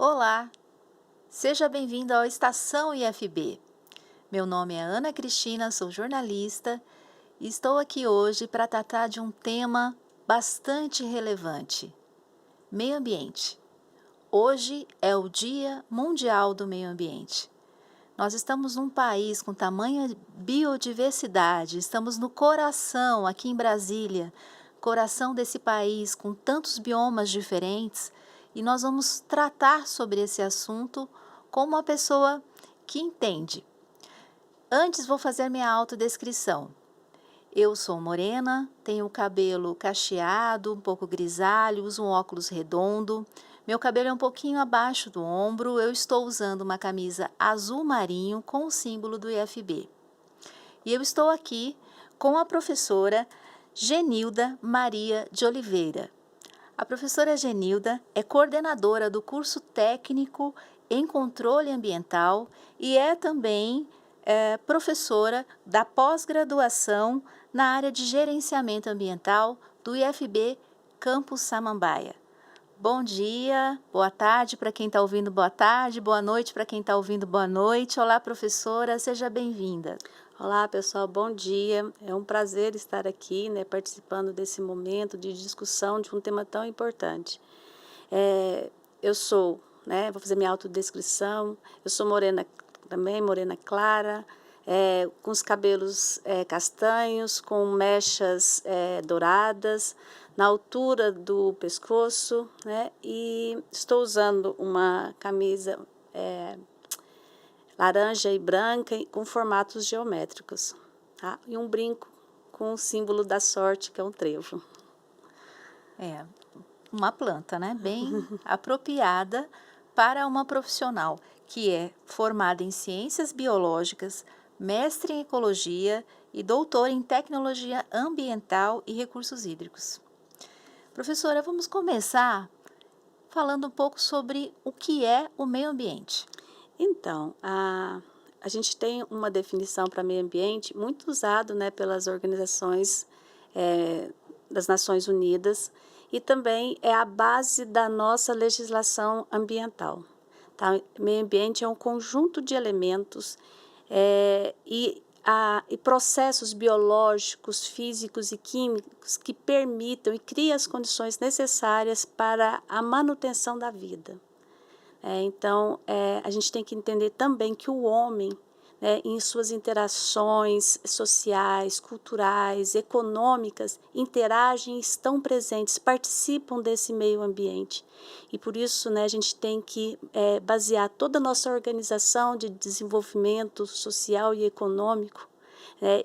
Olá, seja bem-vindo ao Estação IFB. Meu nome é Ana Cristina, sou jornalista e estou aqui hoje para tratar de um tema bastante relevante: meio ambiente. Hoje é o Dia Mundial do Meio Ambiente. Nós estamos num país com tamanha biodiversidade, estamos no coração, aqui em Brasília, coração desse país com tantos biomas diferentes, e nós vamos tratar sobre esse assunto com uma pessoa que entende. Antes vou fazer minha autodescrição. Eu sou morena, tenho o cabelo cacheado, um pouco grisalho, uso um óculos redondo. Meu cabelo é um pouquinho abaixo do ombro. Eu estou usando uma camisa azul marinho com o símbolo do IFB. E eu estou aqui com a professora Genilda Maria de Oliveira. A professora Genilda é coordenadora do curso técnico em controle ambiental e é também professora da pós-graduação na área de gerenciamento ambiental do IFB Campus Samambaia. Bom dia, boa tarde para quem está ouvindo, boa tarde, boa noite para quem está ouvindo, boa noite. Olá, professora, seja bem-vinda. Olá, pessoal, bom dia. É um prazer estar aqui, participando desse momento de discussão de um tema tão importante. Eu sou, vou fazer minha autodescrição, eu sou morena também, morena clara, com os cabelos castanhos, com mechas douradas, na altura do pescoço, e estou usando uma camisa laranja e branca com formatos geométricos, tá? E um brinco com o símbolo da sorte, que é um trevo. É uma planta, bem apropriada para uma profissional que é formada em ciências biológicas, mestre em ecologia e doutora em tecnologia ambiental e recursos hídricos. Professora, vamos começar falando um pouco sobre o que é o meio ambiente. Então, a gente tem uma definição para meio ambiente muito usado, pelas organizações das Nações Unidas e também é a base da nossa legislação ambiental. Tá? Meio ambiente é um conjunto de elementos e processos biológicos, físicos e químicos que permitam e criam as condições necessárias para a manutenção da vida. Então, a gente tem que entender também que o homem, em suas interações sociais, culturais, econômicas, interagem, estão presentes, participam desse meio ambiente. E por isso, a gente tem que basear toda a nossa organização de desenvolvimento social e econômico,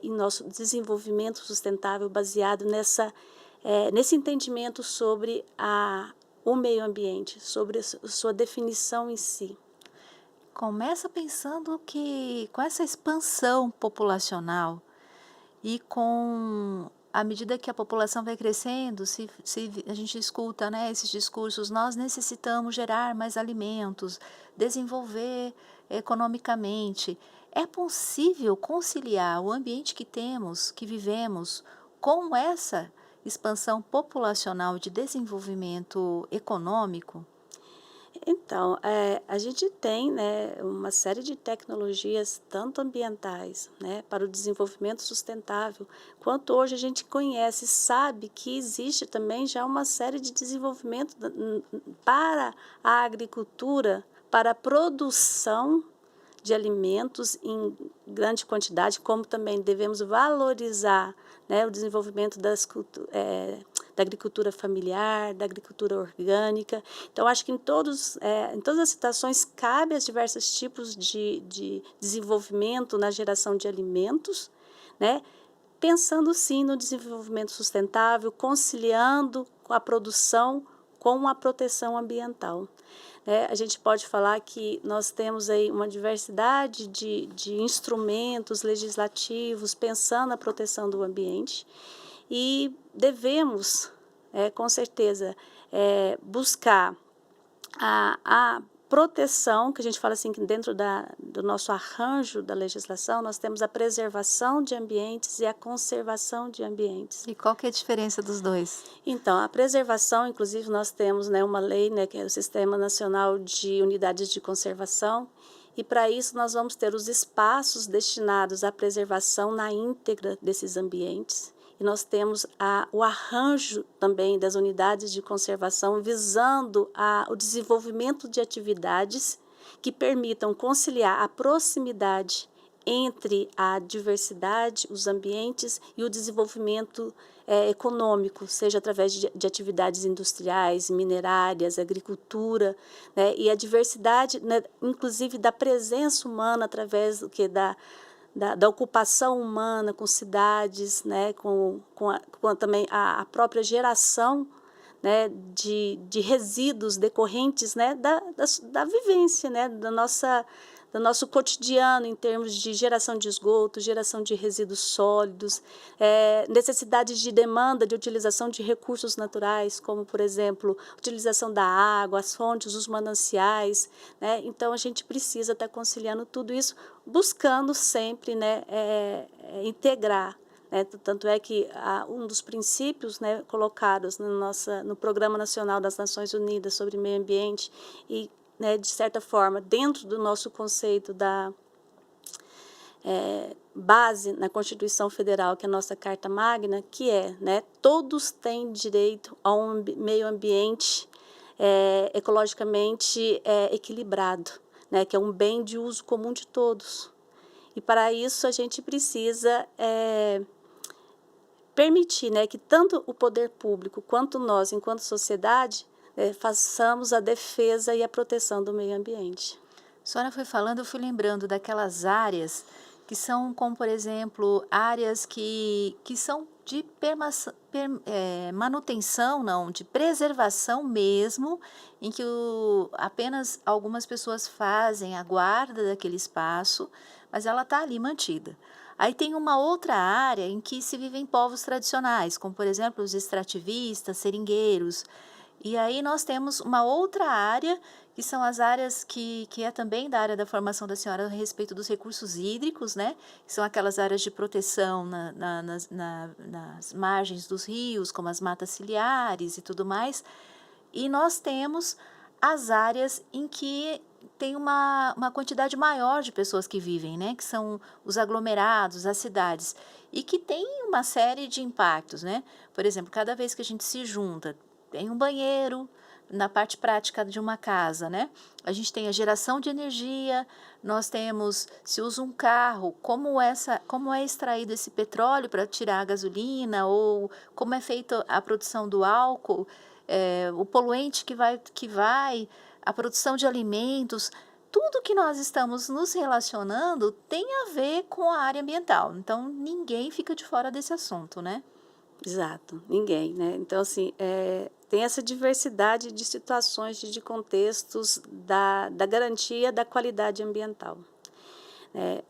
e nosso desenvolvimento sustentável baseado nesse entendimento sobre o meio ambiente, sobre a sua definição em si. Começa pensando que com essa expansão populacional e à medida que a população vai crescendo, se a gente escuta esses discursos, nós necessitamos gerar mais alimentos, desenvolver economicamente. É possível conciliar o ambiente que temos, que vivemos, com essa expansão populacional de desenvolvimento econômico? Então, a gente tem uma série de tecnologias, tanto ambientais, para o desenvolvimento sustentável, quanto hoje a gente conhece, sabe que existe também já uma série de desenvolvimento para a agricultura, para a produção de alimentos em grande quantidade, como também devemos valorizar o desenvolvimento da agricultura familiar, da agricultura orgânica. Então, acho que em todas as situações cabe as diversos tipos de desenvolvimento na geração de alimentos, pensando sim no desenvolvimento sustentável, conciliando com a produção com a proteção ambiental. A gente pode falar que nós temos aí uma diversidade de instrumentos legislativos pensando na proteção do ambiente e devemos, com certeza, buscar proteção, que a gente fala assim, que dentro do nosso arranjo da legislação, nós temos a preservação de ambientes e a conservação de ambientes. E qual que é a diferença dos dois? Então, a preservação, inclusive, nós temos, né, uma lei, né, que é o Sistema Nacional de Unidades de Conservação, e para isso nós vamos ter os espaços destinados à preservação na íntegra desses ambientes. E nós temos o arranjo também das unidades de conservação visando o desenvolvimento de atividades que permitam conciliar a proximidade entre a diversidade, os ambientes e o desenvolvimento econômico, seja através de atividades industriais, minerárias, agricultura, né, e a diversidade, né, inclusive da presença humana através do que da ocupação humana com cidades, né, com também a própria geração, né, de resíduos decorrentes, né, da vivência, né, do nosso cotidiano em termos de geração de esgoto, geração de resíduos sólidos, necessidades de demanda de utilização de recursos naturais, como, por exemplo, utilização da água, as fontes, os mananciais, né? Então, a gente precisa estar conciliando tudo isso, buscando sempre, né, integrar. Né? Tanto é que um dos princípios, né, colocados no Programa Nacional das Nações Unidas sobre Meio Ambiente e, né, de certa forma, dentro do nosso conceito da base na Constituição Federal, que é a nossa Carta Magna, que né, todos têm direito a um meio ambiente ecologicamente equilibrado, né, que é um bem de uso comum de todos. E, para isso, a gente precisa permitir, né, que tanto o poder público quanto nós, enquanto sociedade, façamos a defesa e a proteção do meio ambiente. A senhora foi falando, eu fui lembrando daquelas áreas que são, como por exemplo, áreas que são de manutenção, não, de preservação mesmo, em que apenas algumas pessoas fazem a guarda daquele espaço, mas ela está ali mantida. Aí tem uma outra área em que se vivem povos tradicionais, como por exemplo os extrativistas, seringueiros. E aí nós temos uma outra área, que são as áreas que é também da área da formação da senhora a respeito dos recursos hídricos, né? Que são aquelas áreas de proteção nas margens dos rios, como as matas ciliares e tudo mais. E nós temos as áreas em que tem uma quantidade maior de pessoas que vivem, né? Que são os aglomerados, as cidades, e que tem uma série de impactos, né? Por exemplo, cada vez que a gente se junta, tem um banheiro na parte prática de uma casa, né? A gente tem a geração de energia, nós temos, se usa um carro, como é extraído esse petróleo para tirar a gasolina, ou como é feita a produção do álcool, o poluente que vai, a produção de alimentos. Tudo que nós estamos nos relacionando tem a ver com a área ambiental. Então, ninguém fica de fora desse assunto, né? Exato, ninguém, né? Então, assim, tem essa diversidade de situações, de contextos da garantia da qualidade ambiental.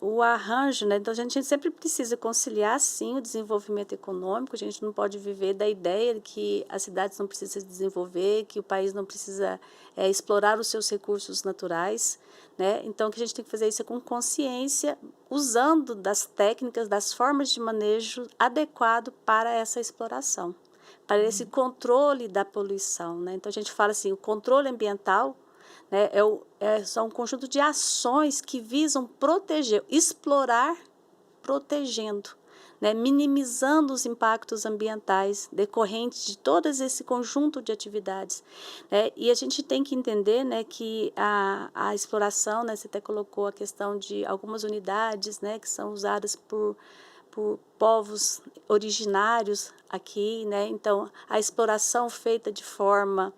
O arranjo, né? Então, a gente sempre precisa conciliar, sim, o desenvolvimento econômico. A gente não pode viver da ideia de que as cidades não precisam se desenvolver, que o país não precisa explorar os seus recursos naturais, né? Então, o que a gente tem que fazer isso com consciência, usando das técnicas, das formas de manejo adequado para essa exploração, para esse controle da poluição, né? Então, a gente fala assim, o controle ambiental, né, são um conjunto de ações que visam proteger, explorar protegendo, né, minimizando os impactos ambientais decorrentes de todo esse conjunto de atividades. Né, e a gente tem que entender, né, que a exploração, né, você até colocou a questão de algumas unidades, né, que são usadas por povos originários aqui, né, então a exploração feita de forma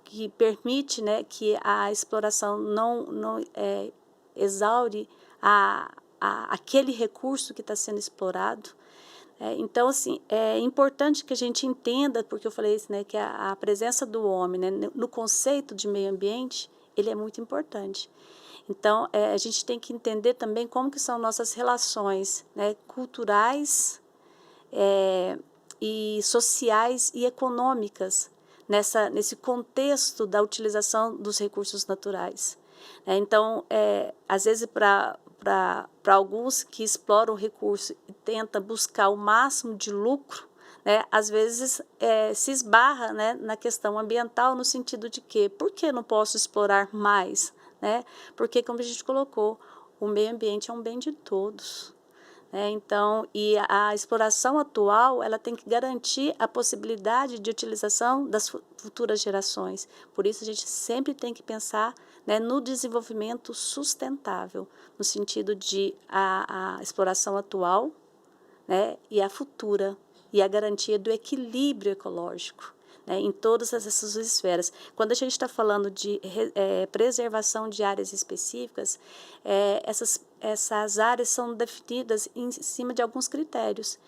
que permite, né, que a exploração não exaure aquele recurso que está sendo explorado. Então, assim, é importante que a gente entenda, porque eu falei isso, né, que a presença do homem, né, no conceito de meio ambiente, ele é muito importante. Então, a gente tem que entender também como que são nossas relações, né, culturais e sociais e econômicas, nesse contexto da utilização dos recursos naturais. Então, às vezes, para alguns que exploram o recurso e tentam buscar o máximo de lucro, às vezes se esbarra, na questão ambiental, no sentido de que, por que não posso explorar mais? Porque, como a gente colocou, o meio ambiente é um bem de todos. Então, e a exploração atual, ela tem que garantir a possibilidade de utilização das futuras gerações. Por isso, a gente sempre tem que pensar, no desenvolvimento sustentável, no sentido de a exploração atual, e a futura, e a garantia do equilíbrio ecológico, em todas essas esferas. Quando a gente está falando de preservação de áreas específicas, essas áreas são definidas em cima de alguns critérios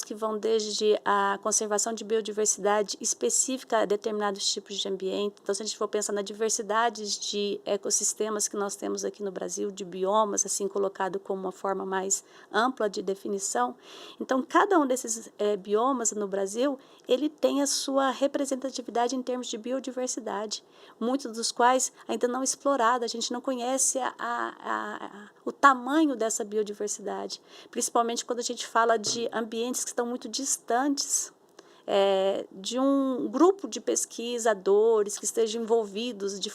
que vão desde a conservação de biodiversidade específica a determinados tipos de ambiente. Então, se a gente for pensar na diversidade de ecossistemas que nós temos aqui no Brasil, de biomas, assim colocado como uma forma mais ampla de definição, então, cada um desses biomas no Brasil, ele tem a sua representatividade em termos de biodiversidade, muitos dos quais ainda não explorados, a gente não conhece o tamanho dessa biodiversidade, principalmente quando a gente fala de ambientes que estão muito distantes de um grupo de pesquisadores que estejam envolvidos de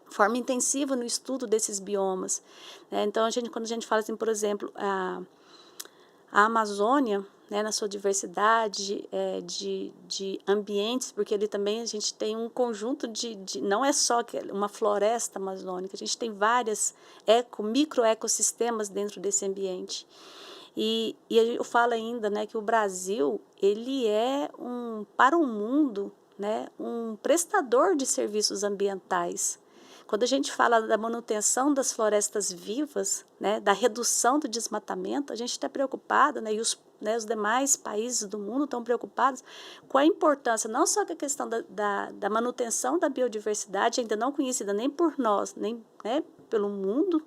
forma intensiva no estudo desses biomas. Então, quando a gente fala assim, por exemplo, a Amazônia, na sua diversidade de ambientes, porque ali também a gente tem um conjunto não é só uma floresta amazônica, a gente tem várias microecossistemas dentro desse ambiente. E eu falo ainda, que o Brasil, ele é para o mundo, um prestador de serviços ambientais. Quando a gente fala da manutenção das florestas vivas, da redução do desmatamento, a gente está preocupado, e os demais países do mundo estão preocupados com a importância, não só com a questão da manutenção da biodiversidade, ainda não conhecida nem por nós, nem pelo mundo,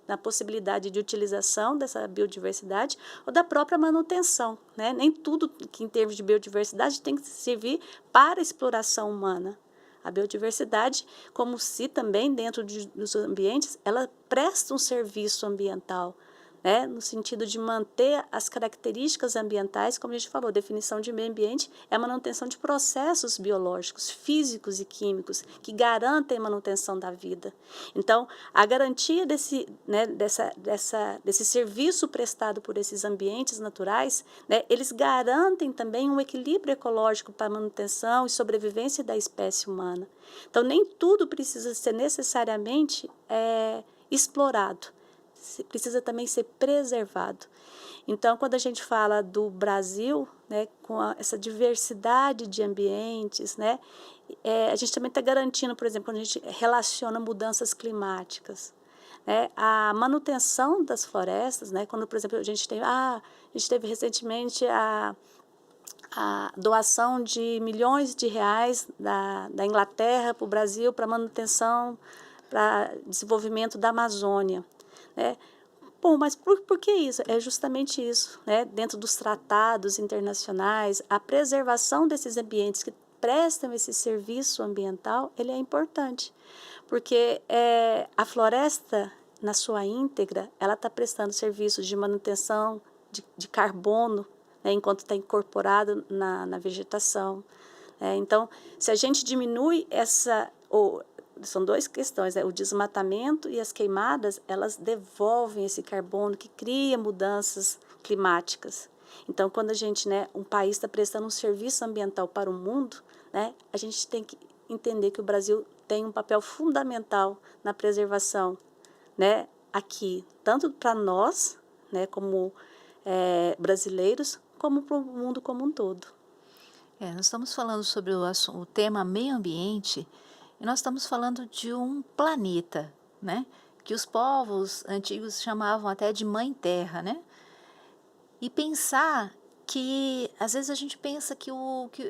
na possibilidade de utilização dessa biodiversidade, ou da própria manutenção. Nem tudo que em termos de biodiversidade tem que servir para a exploração humana. A biodiversidade, como se também dentro dos ambientes, ela presta um serviço ambiental, no sentido de manter as características ambientais, como a gente falou, definição de meio ambiente é a manutenção de processos biológicos, físicos e químicos, que garantem a manutenção da vida. Então, a garantia desse serviço prestado por esses ambientes naturais, eles garantem também um equilíbrio ecológico para a manutenção e sobrevivência da espécie humana. Então, nem tudo precisa ser necessariamente explorado. Precisa também ser preservado. Então, quando a gente fala do Brasil, com essa diversidade de ambientes, a gente também está garantindo, por exemplo, quando a gente relaciona mudanças climáticas, a manutenção das florestas, quando, por exemplo, a gente teve recentemente a doação de milhões de reais da Inglaterra para o Brasil para manutenção, para desenvolvimento da Amazônia. Bom, mas por que isso? É justamente isso, dentro dos tratados internacionais, a preservação desses ambientes que prestam esse serviço ambiental, ele é importante, porque a floresta, na sua íntegra, ela está prestando serviços de manutenção de carbono, enquanto está incorporado na vegetação. Então, se a gente diminui são duas questões, o desmatamento e as queimadas, elas devolvem esse carbono que cria mudanças climáticas. Então, quando um país está prestando um serviço ambiental para o mundo, a gente tem que entender que o Brasil tem um papel fundamental na preservação, aqui, tanto para nós, como brasileiros, como para o mundo como um todo. Nós estamos falando sobre o tema meio ambiente, e nós estamos falando de um planeta, que os povos antigos chamavam até de Mãe Terra, E pensar que, às vezes a gente pensa que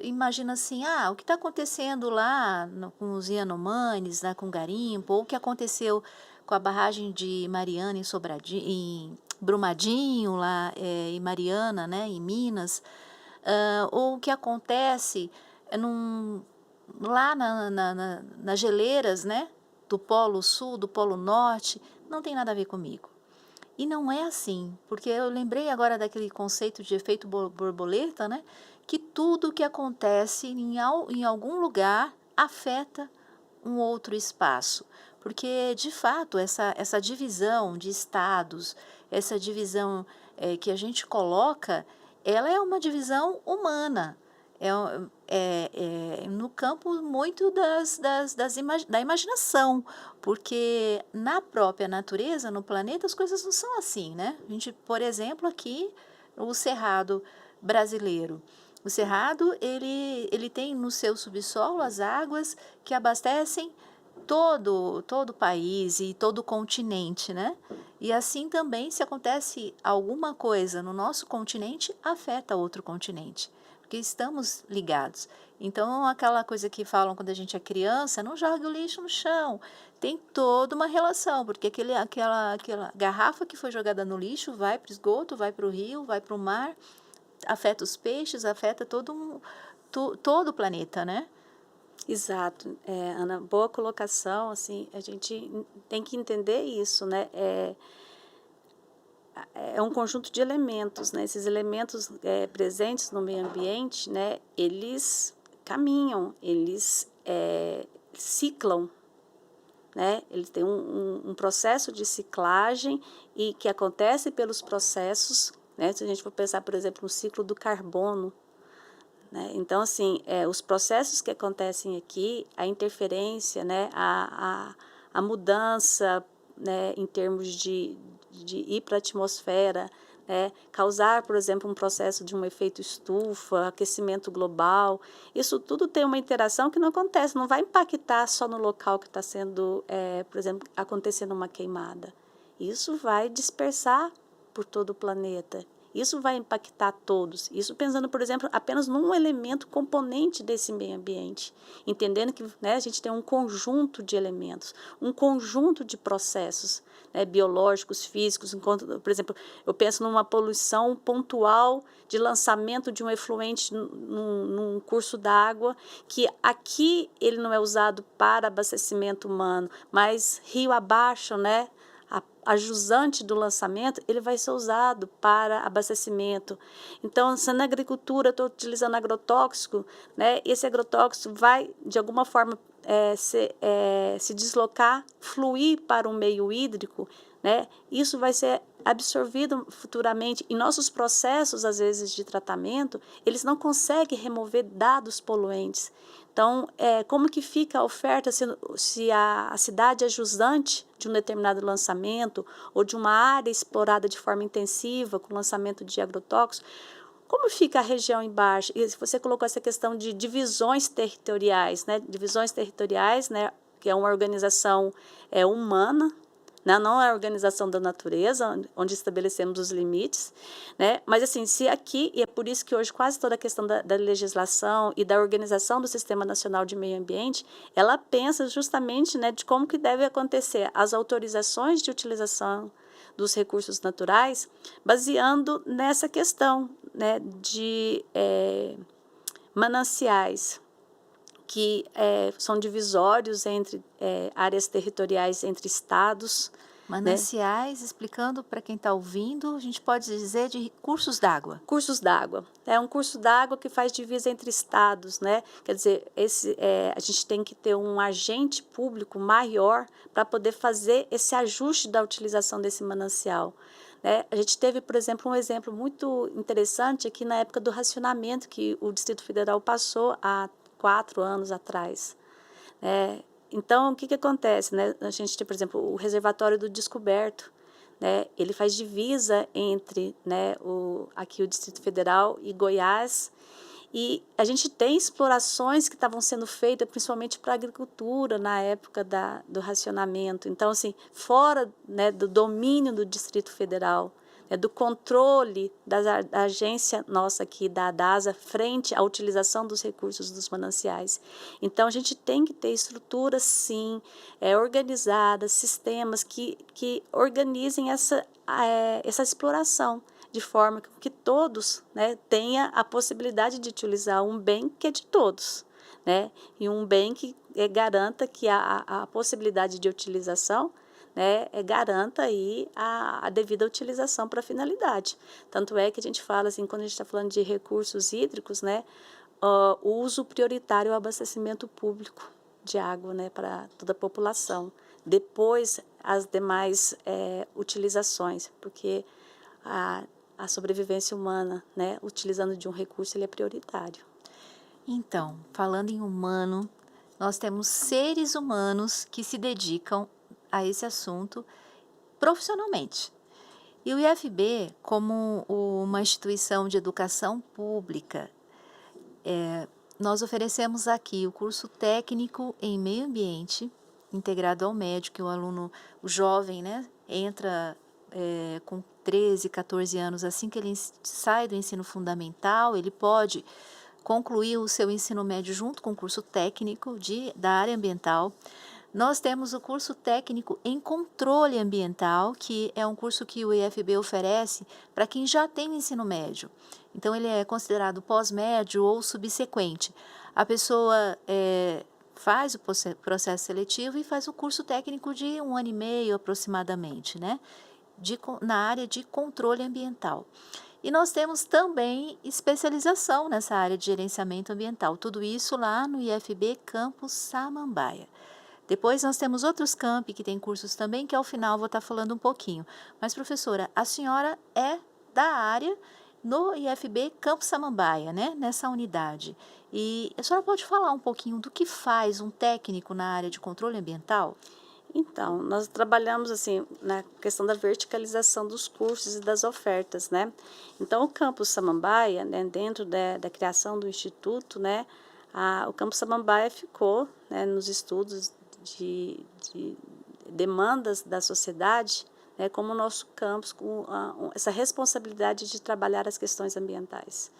imagina assim, o que está acontecendo lá com os Yanomamis, com o garimpo, ou o que aconteceu com a barragem de Mariana em Brumadinho, lá em Mariana, em Minas, ou o que acontece lá nas geleiras, né, do Polo Sul, do Polo Norte, não tem nada a ver comigo. E não é assim, porque eu lembrei agora daquele conceito de efeito borboleta, né, que tudo que acontece em algum lugar afeta um outro espaço. Porque, de fato, essa divisão de estados, essa divisão que a gente coloca, ela é uma divisão humana. No campo muito da imaginação, porque na própria natureza, no planeta, as coisas não são assim, né? A gente, por exemplo, aqui, o Cerrado brasileiro. O Cerrado, ele tem no seu subsolo as águas que abastecem todo o país e todo o continente, né? E assim também, se acontece alguma coisa no nosso continente, afeta outro continente, porque estamos ligados. Então, aquela coisa que falam quando a gente é criança, não jogue o lixo no chão. Tem toda uma relação, porque aquela garrafa que foi jogada no lixo vai para o esgoto, vai para o rio, vai para o mar, afeta os peixes, afeta todo o planeta, né? Exato, Ana, boa colocação, assim, a gente tem que entender isso, né? É um conjunto de elementos, né? Esses elementos presentes no meio ambiente, né? Eles caminham, eles ciclam, né? Eles têm um processo de ciclagem e que acontece pelos processos, né? Se a gente for pensar, por exemplo, no ciclo do carbono, né? Então, assim, os processos que acontecem aqui, a interferência, né? A mudança, né? Em termos de ir para a atmosfera, né? Causar, por exemplo, um processo de um efeito estufa, aquecimento global, isso tudo tem uma interação que não acontece, não vai impactar só no local que está sendo, por exemplo, acontecendo uma queimada. Isso vai dispersar por todo o planeta. Isso vai impactar todos. Isso pensando, por exemplo, apenas num elemento componente desse meio ambiente. Entendendo que, né, a gente tem um conjunto de elementos, um conjunto de processos, né, biológicos, físicos. Enquanto, por exemplo, eu penso numa poluição pontual de lançamento de um efluente num curso d'água, que aqui ele não é usado para abastecimento humano, mas rio abaixo, né? A jusante do lançamento, ele vai ser usado para abastecimento. Então, se na agricultura eu estou utilizando agrotóxico, né, esse agrotóxico vai, de alguma forma, se deslocar, fluir para um meio hídrico, né, isso vai ser absorvido futuramente. E nossos processos, às vezes, de tratamento, eles não conseguem remover dados poluentes. Então, como que fica a oferta se a cidade é jusante de um determinado lançamento ou de uma área explorada de forma intensiva com lançamento de agrotóxicos? Como fica a região embaixo? E você colocou essa questão de divisões territoriais, né? Divisões territoriais, né? Que é uma organização humana, né? Não é a organização da natureza, onde estabelecemos os limites, né? Mas, assim, se aqui, e é por isso que hoje quase toda a questão da legislação e da organização do Sistema Nacional de Meio Ambiente, ela pensa justamente, né, de como que deve acontecer as autorizações de utilização dos recursos naturais, baseando nessa questão, né, de mananciais, que são divisórios entre áreas territoriais entre estados, né? Mananciais, explicando para quem está ouvindo, a gente pode dizer de cursos d'água. Cursos d'água. É um curso d'água que faz divisa entre estados, né? Quer dizer, a gente tem que ter um agente público maior para poder fazer esse ajuste da utilização desse manancial. A gente teve, por exemplo, um exemplo muito interessante aqui na época do racionamento que o Distrito Federal passou há 4 anos atrás. Então, o que acontece, né? A gente tem, por exemplo, o reservatório do Descoberto, né? Ele faz divisa entre, né, aqui o Distrito Federal e Goiás, e a gente tem explorações que estavam sendo feitas principalmente para a agricultura na época do racionamento. Então, assim, fora, né, do domínio do Distrito Federal, do controle da agência nossa aqui, da DASA, frente à utilização dos recursos dos mananciais. Então, a gente tem que ter estruturas, sim, organizadas, sistemas que organizem essa exploração, de forma que todos, né, tenham a possibilidade de utilizar um bem que é de todos. né, e um bem que garanta que a possibilidade de utilização, né, garanta aí a devida utilização para a finalidade. Tanto é que a gente fala assim, quando a gente está falando de recursos hídricos, né, o uso prioritário ao abastecimento público de água, né, para toda a população. Depois, as demais utilizações, porque a sobrevivência humana, né, utilizando de um recurso, ele é prioritário. Então, falando em humano, nós temos seres humanos que se dedicam a esse assunto profissionalmente. E o IFB, como uma instituição de educação pública, nós oferecemos aqui o curso técnico em meio ambiente, integrado ao médio, que o aluno, o jovem, né, entra com 13, 14 anos, assim que ele sai do ensino fundamental, ele pode concluir o seu ensino médio junto com o curso técnico da área ambiental. Nós temos o curso técnico em controle ambiental, que é um curso que o IFB oferece para quem já tem ensino médio. Então, ele é considerado pós-médio ou subsequente. A pessoa faz o processo seletivo e faz o curso técnico de 1 ano e meio aproximadamente, né? Na área de controle ambiental. E nós temos também especialização nessa área de gerenciamento ambiental. Tudo isso lá no IFB Campus Samambaia. Depois nós temos outros campi que tem cursos também, que ao final vou estar falando um pouquinho. Mas, professora, a senhora é da área no IFB Campus Samambaia, né? Nessa unidade. E a senhora pode falar um pouquinho do que faz um técnico na área de controle ambiental? Então, nós trabalhamos assim na questão da verticalização dos cursos e das ofertas, né? Então, o Campus Samambaia, né, dentro da criação do Instituto, né, o Campus Samambaia ficou, né, nos estudos de demandas da sociedade, né, como o nosso campus, com essa responsabilidade de trabalhar as questões ambientais.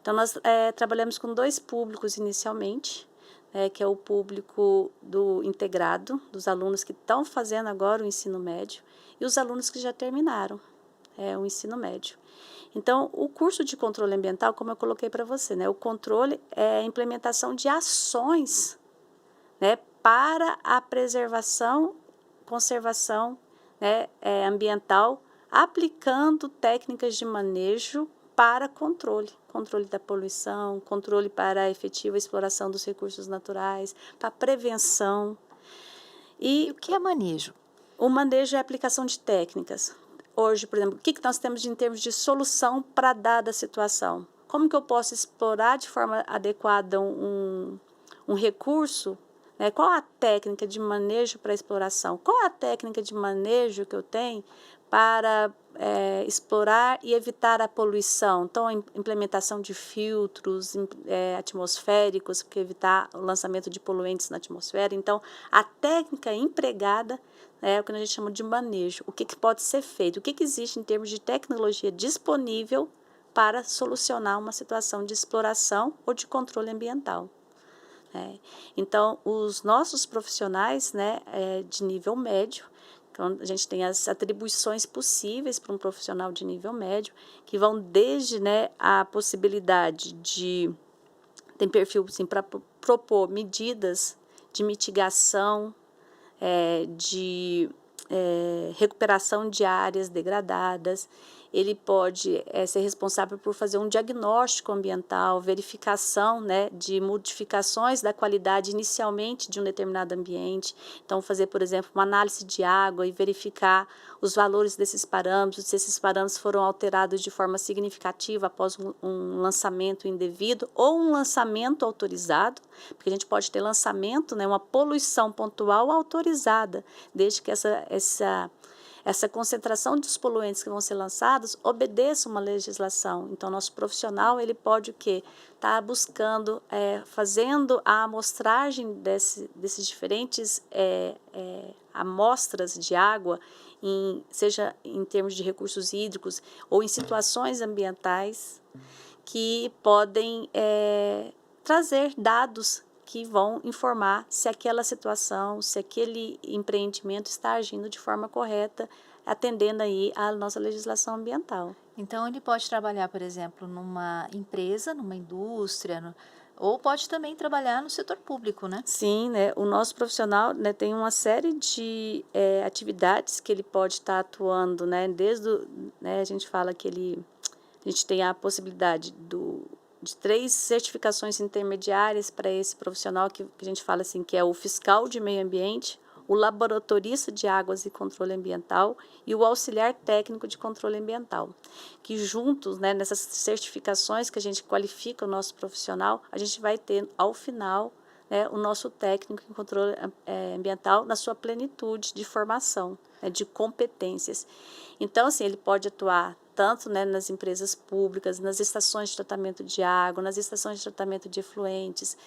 Então, nós trabalhamos com 2 públicos inicialmente, que é o público do integrado, dos alunos que estão fazendo agora o ensino médio, e os alunos que já terminaram o ensino médio. Então, o curso de controle ambiental, como eu coloquei para você, né, o controle é a implementação de ações, né, para a preservação, conservação, né, ambiental, aplicando técnicas de manejo para controle da poluição, controle para a efetiva exploração dos recursos naturais, para prevenção. E o que é manejo? O manejo é a aplicação de técnicas. Hoje, por exemplo, o que nós temos em termos de solução para dada situação? Como que eu posso explorar de forma adequada um recurso? Qual a técnica de manejo para exploração? Qual a técnica de manejo que eu tenho para explorar e evitar a poluição? Então, a implementação de filtros atmosféricos para evitar o lançamento de poluentes na atmosfera. Então, a técnica empregada é o que a gente chama de manejo. O que pode ser feito? O que existe em termos de tecnologia disponível para solucionar uma situação de exploração ou de controle ambiental? Então, os nossos profissionais, né, de nível médio, então a gente tem as atribuições possíveis para um profissional de nível médio, que vão desde, né, a possibilidade de, tem perfil assim, para propor medidas de mitigação, de recuperação de áreas degradadas. Ele pode ser responsável por fazer um diagnóstico ambiental, verificação, né, de modificações da qualidade inicialmente de um determinado ambiente. Então, fazer, por exemplo, uma análise de água e verificar os valores desses parâmetros, se esses parâmetros foram alterados de forma significativa após um lançamento indevido ou um lançamento autorizado, porque a gente pode ter lançamento, né, uma poluição pontual autorizada, desde que essa concentração dos poluentes que vão ser lançados obedeça uma legislação. Então, nosso profissional ele pode o quê? Tá buscando, fazendo a amostragem desses diferentes amostras de água, seja em termos de recursos hídricos ou em situações ambientais que podem trazer dados que vão informar se aquela situação, se aquele empreendimento está agindo de forma correta, atendendo aí a nossa legislação ambiental. Então, ele pode trabalhar, por exemplo, numa empresa, numa indústria, Ou pode também trabalhar no setor público, né? Sim, né, o nosso profissional, né, tem uma série de atividades que ele pode estar atuando, né, né, a gente fala que a gente tem a possibilidade de 3 certificações intermediárias para esse profissional, que a gente fala assim, que é o fiscal de meio ambiente, o laboratorista de águas e controle ambiental e o auxiliar técnico de controle ambiental, que juntos, né, nessas certificações que a gente qualifica o nosso profissional, a gente vai ter, ao final, né, o nosso técnico em controle ambiental na sua plenitude de formação, né, de competências. Então, assim, ele pode atuar tanto, né, nas empresas públicas, nas estações de tratamento de água, nas estações de tratamento de efluentes,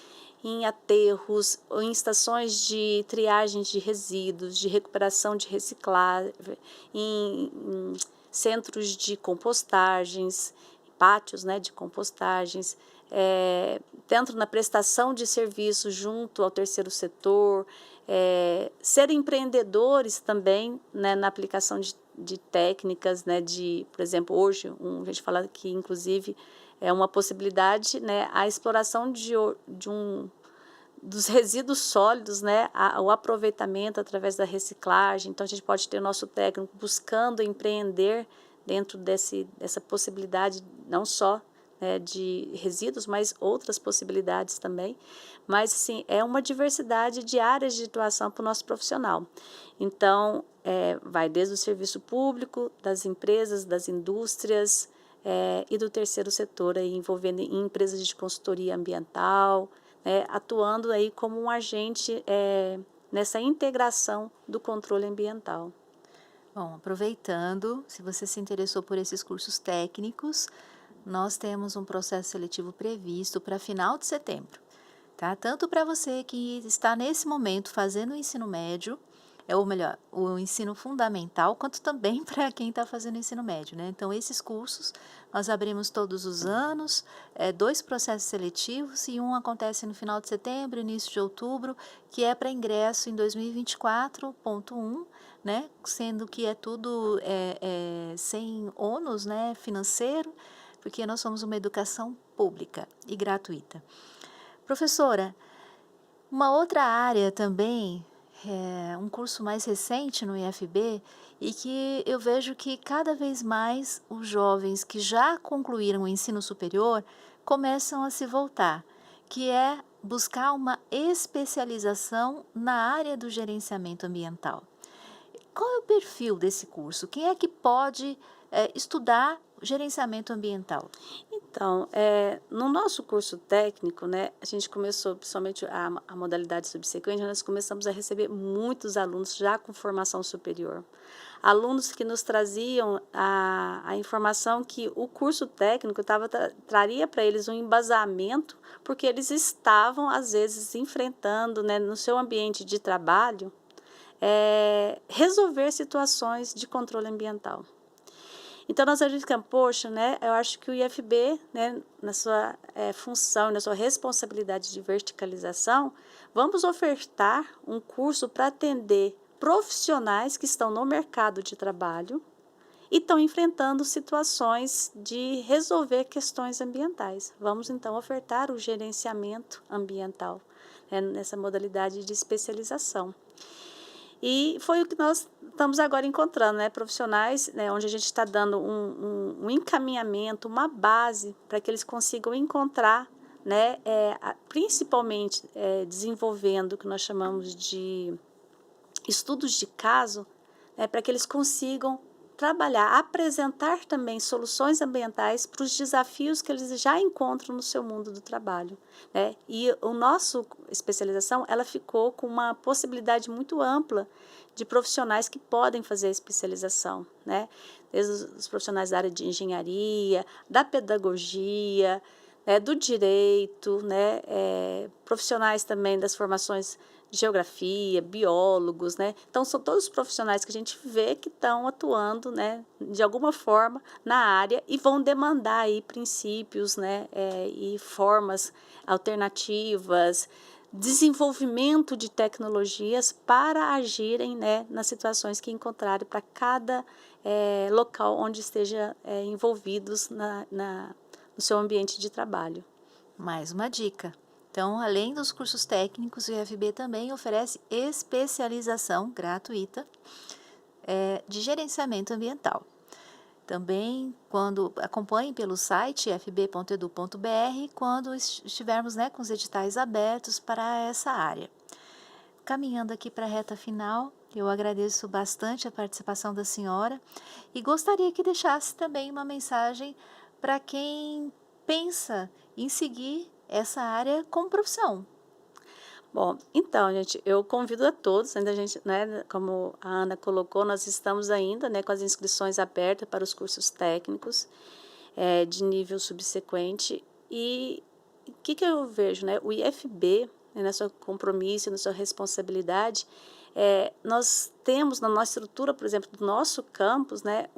em aterros, ou em estações de triagem de resíduos, de recuperação de reciclável, em centros de compostagens, pátios, né, de compostagens, dentro na prestação de serviços junto ao terceiro setor, ser empreendedores também, né, na aplicação de técnicas, né, por exemplo, hoje, a gente fala que, inclusive, é uma possibilidade, né, a exploração dos resíduos sólidos, né, o aproveitamento através da reciclagem. Então, a gente pode ter o nosso técnico buscando empreender dentro dessa possibilidade, não só, né, de resíduos, mas outras possibilidades também. Mas, assim, é uma diversidade de áreas de atuação para o nosso profissional. Então, vai desde o serviço público, das empresas, das indústrias e do terceiro setor, aí, envolvendo em empresas de consultoria ambiental, né, atuando aí como um agente nessa integração do controle ambiental. Bom, aproveitando, se você se interessou por esses cursos técnicos, nós temos um processo seletivo previsto para final de setembro, tá? Tanto para você que está nesse momento fazendo o ensino médio, ou melhor, o ensino fundamental, quanto também para quem está fazendo o ensino médio, né? Então, esses cursos nós abrimos todos os anos, 2 processos seletivos, e um acontece no final de setembro, início de outubro, que é para ingresso em 2024.1, né? Sendo que é tudo sem ônus, né, financeiro, porque nós somos uma educação pública e gratuita. Professora, uma outra área também, um curso mais recente no IFB, e que eu vejo que cada vez mais os jovens que já concluíram o ensino superior começam a se voltar, que é buscar uma especialização na área do gerenciamento ambiental. Qual é o perfil desse curso? Quem é que pode estudar gerenciamento ambiental? Então, no nosso curso técnico, né, a gente começou, principalmente a modalidade subsequente, nós começamos a receber muitos alunos já com formação superior. Alunos que nos traziam a informação que o curso técnico traria para eles um embasamento, porque eles estavam, às vezes, enfrentando, né, no seu ambiente de trabalho, resolver situações de controle ambiental. Então, nós acreditamos, poxa, né, eu acho que o IFB, né, na sua função, na sua responsabilidade de verticalização, vamos ofertar um curso para atender profissionais que estão no mercado de trabalho e estão enfrentando situações de resolver questões ambientais. Vamos, então, ofertar o gerenciamento ambiental, né, nessa modalidade de especialização. E foi o que nós estamos agora encontrando, né, profissionais, né, onde a gente está dando um encaminhamento, uma base para que eles consigam encontrar, né, principalmente desenvolvendo o que nós chamamos de estudos de caso, né, para que eles consigam trabalhar, apresentar também soluções ambientais para os desafios que eles já encontram no seu mundo do trabalho, né? E o nosso especialização, ela ficou com uma possibilidade muito ampla de profissionais que podem fazer a especialização, né? Desde os profissionais da área de engenharia, da pedagogia, do direito, né? Profissionais também das formações de geografia, biólogos, né? Então, são todos os profissionais que a gente vê que estão atuando, né, de alguma forma na área e vão demandar aí princípios, né, e formas alternativas, desenvolvimento de tecnologias para agirem, né, nas situações que encontrarem para cada local onde esteja envolvidos no seu ambiente de trabalho. Mais uma dica. Então, além dos cursos técnicos, o IFB também oferece especialização gratuita de gerenciamento ambiental. Também, quando acompanhem pelo site ifb.edu.br, quando estivermos, né, com os editais abertos para essa área. Caminhando aqui para a reta final, eu agradeço bastante a participação da senhora e gostaria que deixasse também uma mensagem para quem pensa em seguir essa área como profissão. Bom, então, gente, eu convido a todos, ainda a gente, né, como a Ana colocou, nós estamos ainda, né, com as inscrições abertas para os cursos técnicos de nível subsequente. E o que eu vejo, né, o IFB, né, na sua compromisso, na sua responsabilidade, nós temos na nossa estrutura, por exemplo, do nosso campus, né,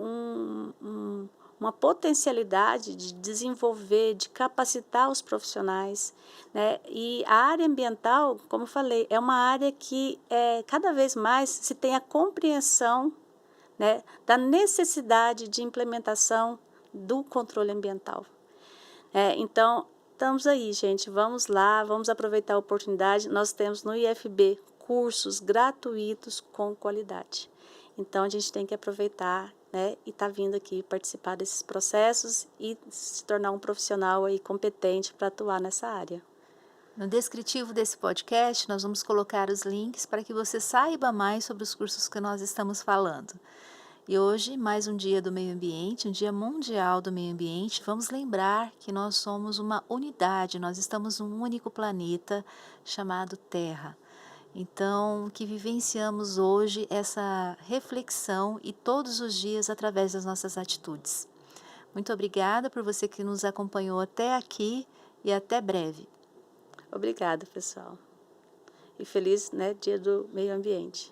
uma potencialidade de desenvolver, de capacitar os profissionais, né? E a área ambiental, como eu falei, é uma área que cada vez mais se tem a compreensão, né, da necessidade de implementação do controle ambiental. Então, estamos aí, gente, vamos lá, vamos aproveitar a oportunidade. Nós temos no IFB cursos gratuitos com qualidade. Então, a gente tem que aproveitar, né, e tá vindo aqui participar desses processos e se tornar um profissional aí competente para atuar nessa área. No descritivo desse podcast, nós vamos colocar os links para que você saiba mais sobre os cursos que nós estamos falando. E hoje, mais um dia do meio ambiente, um dia mundial do meio ambiente, vamos lembrar que nós somos uma unidade, nós estamos num único planeta chamado Terra. Então, que vivenciamos hoje essa reflexão e todos os dias através das nossas atitudes. Muito obrigada por você que nos acompanhou até aqui e até breve. Obrigada, pessoal. E feliz, né, Dia do Meio Ambiente.